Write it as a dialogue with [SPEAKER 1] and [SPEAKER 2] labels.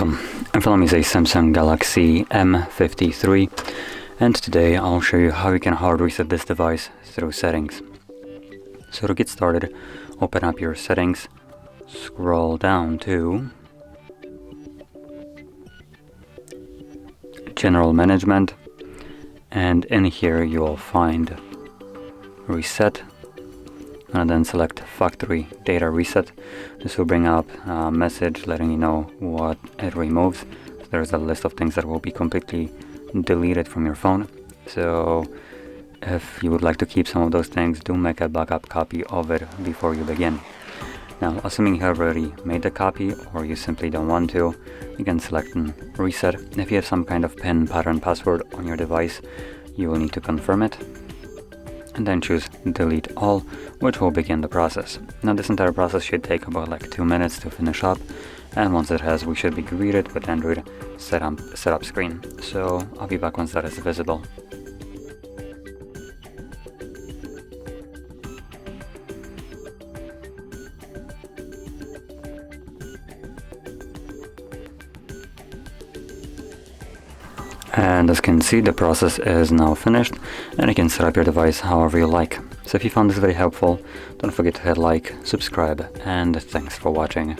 [SPEAKER 1] Welcome, in front of me is a Samsung Galaxy M53, and today I'll show you how you can hard reset this device through settings. So to get started, open up your settings, scroll down to General Management, and in here you will find Reset, and then select Factory Data Reset. This will bring up a message letting you know what it removes. So there's a list of things that will be completely deleted from your phone. So if you would like to keep some of those things, do make a backup copy of it before you begin. Now, assuming you have already made the copy or you simply don't want to, you can select Reset. If you have some kind of PIN, pattern, password on your device, you will need to confirm it, and then choose Delete All, which will begin the process. Now this entire process should take about like 2 minutes to finish up, and once it has, we should be greeted with Android setup screen. So I'll be back once that is visible. And as you can see, the process is now finished, and you can set up your device however you like. So if you found this very helpful, don't forget to hit like, subscribe, and thanks for watching.